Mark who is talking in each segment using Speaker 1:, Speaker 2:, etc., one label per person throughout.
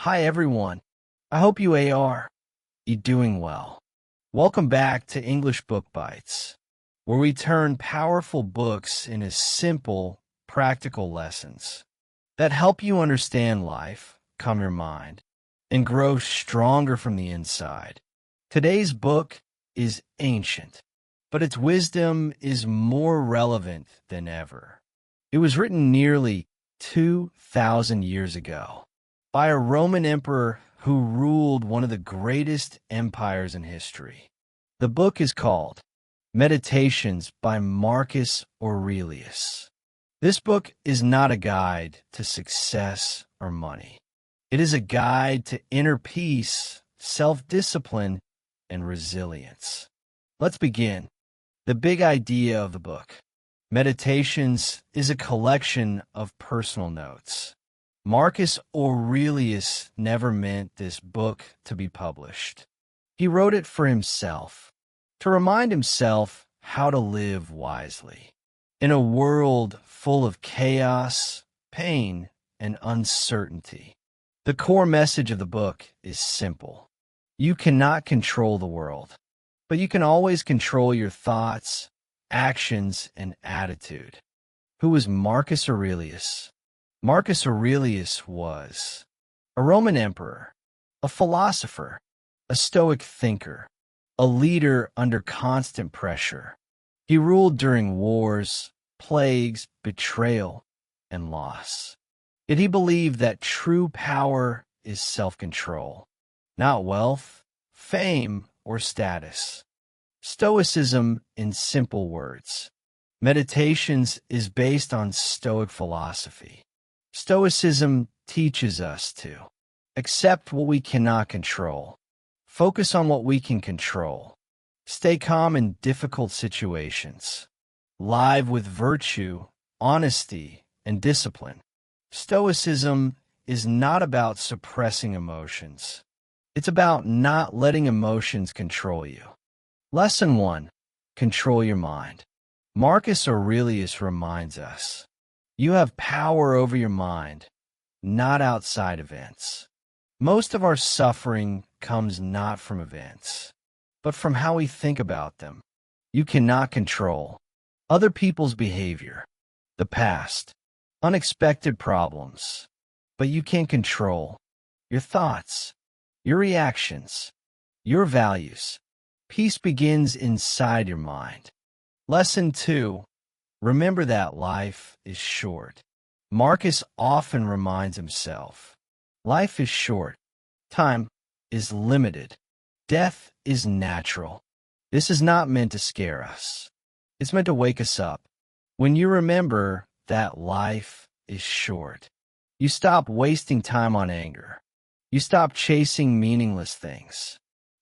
Speaker 1: Hi everyone. I hope you doing well. Welcome back to English Book Bites, where we turn powerful books into simple, practical lessons that help you understand life, calm your mind, and grow stronger from the inside. Today's book is ancient, but its wisdom is more relevant than ever. It was written nearly 2,000 years ago by a Roman emperor who ruled one of the greatest empires in history. The book is called Meditations by Marcus Aurelius. This book is not a guide to success or money. It is a guide to inner peace, self-discipline, and resilience. Let's begin. The big idea of the book. Meditations is a collection of personal notes. Marcus Aurelius never meant this book to be published. He wrote it for himself, to remind himself how to live wisely. In a world full of chaos, pain, and uncertainty, the core message of the book is simple. You cannot control the world, but you can always control your thoughts, actions, and attitude. Who was Marcus Aurelius? Marcus Aurelius was a Roman emperor, a philosopher, a Stoic thinker, a leader under constant pressure. He ruled during wars, plagues, betrayal, and loss. Yet he believed that true power is self-control, not wealth, fame, or status. Stoicism in simple words. Meditations is based on Stoic philosophy. Stoicism teaches us to accept what we cannot control, focus on what we can control, stay calm in difficult situations, live with virtue, honesty, and discipline. Stoicism is not about suppressing emotions. It's about not letting emotions control you. Lesson 1. Control your mind. Marcus Aurelius reminds us, you have power over your mind, not outside events. Most of our suffering comes not from events, but from how we think about them. You cannot control other people's behavior, the past, unexpected problems, but you can control your thoughts, your reactions, your values. Peace begins inside your mind. Lesson 2. Remember that life is short. Marcus often reminds himself, life is short. Time is limited. Death is natural. This is not meant to scare us. It's meant to wake us up. When you remember that life is short, you stop wasting time on anger. You stop chasing meaningless things.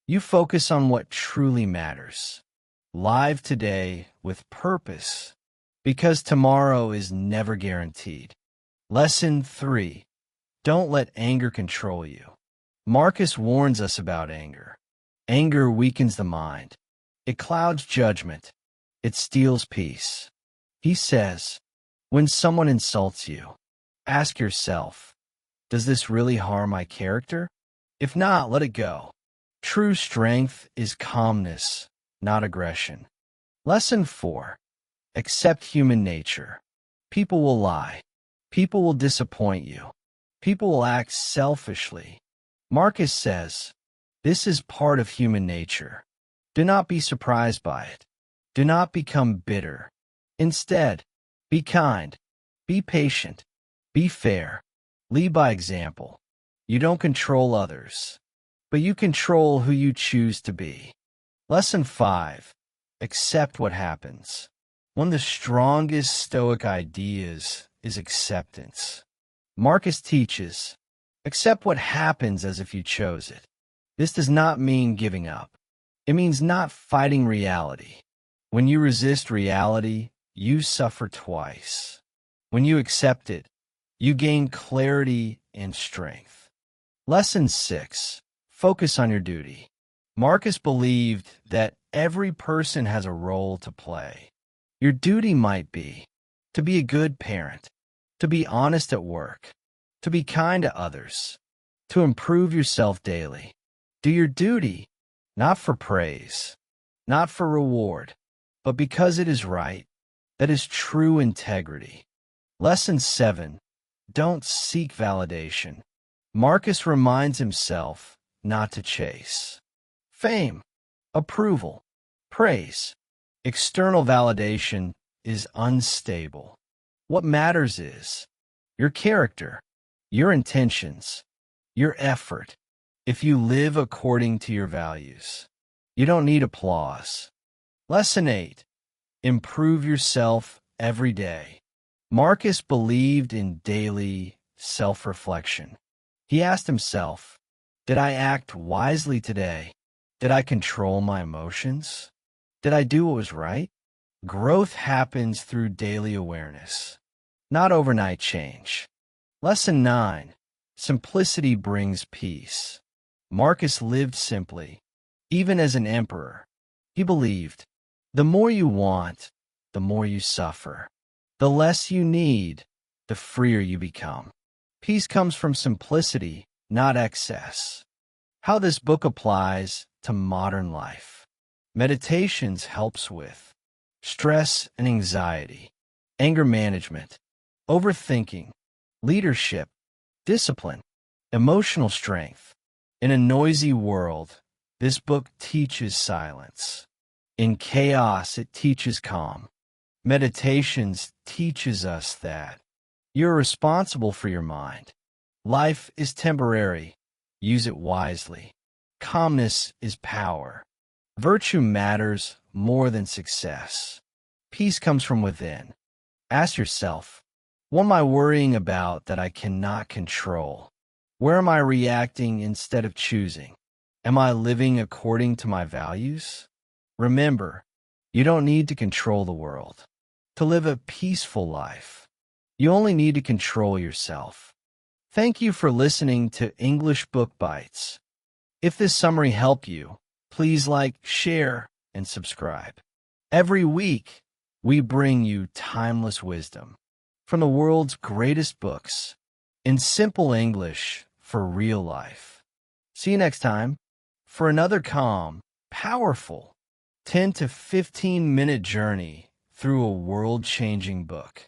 Speaker 1: You focus on what truly matters. Live today with purpose, because tomorrow is never guaranteed. Lesson 3. Don't let anger control you. Marcus warns us about anger. Anger weakens the mind. It clouds judgment. It steals peace. He says, when someone insults you, ask yourself, does this really harm my character? If not, let it go. True strength is calmness, not aggression. Lesson 4. Accept human nature. People will lie. People will disappoint you. People will act selfishly. Marcus says, this is part of human nature. Do not be surprised by it. Do not become bitter. Instead, be kind. Be patient. Be fair. Lead by example. You don't control others, but you control who you choose to be. Lesson 5. Accept what happens. One of the strongest Stoic ideas is acceptance. Marcus teaches, accept what happens as if you chose it. This does not mean giving up. It means not fighting reality. When you resist reality, you suffer twice. When you accept it, you gain clarity and strength. Lesson 6. Focus on your duty. Marcus believed that every person has a role to play. Your duty might be to be a good parent, to be honest at work, to be kind to others, to improve yourself daily. Do your duty, not for praise, not for reward, but because it is right. That is true integrity. Lesson 7. Don't seek validation. Marcus reminds himself not to chase fame, approval, praise. External validation is unstable. What matters is your character, your intentions, your effort. If you live according to your values, you don't need applause. Lesson 8. Improve yourself every day. Marcus believed in daily self-reflection. He asked himself, did I act wisely today? Did I control my emotions? Did I do what was right? Growth happens through daily awareness, not overnight change. Lesson 9. Simplicity brings peace. Marcus lived simply. Even as an emperor, he believed, the more you want, the more you suffer. The less you need, the freer you become. Peace comes from simplicity, not excess. How this book applies to modern life. Meditations helps with stress and anxiety, anger management, overthinking, leadership, discipline, emotional strength. In a noisy world, this book teaches silence. In chaos, it teaches calm. Meditations teaches us that you're responsible for your mind. Life is temporary. Use it wisely. Calmness is power. Virtue matters more than success. Peace comes from within. Ask yourself, what am I worrying about that I cannot control? Where am I reacting instead of choosing? Am I living according to my values? Remember, you don't need to control the world to live a peaceful life. You only need to control yourself. Thank you for listening to English Book Bites. If this summary helped you, please like, share, and subscribe. Every week, we bring you timeless wisdom from the world's greatest books in simple English for real life. See you next time for another calm, powerful, 10 to 15-minute journey through a world-changing book.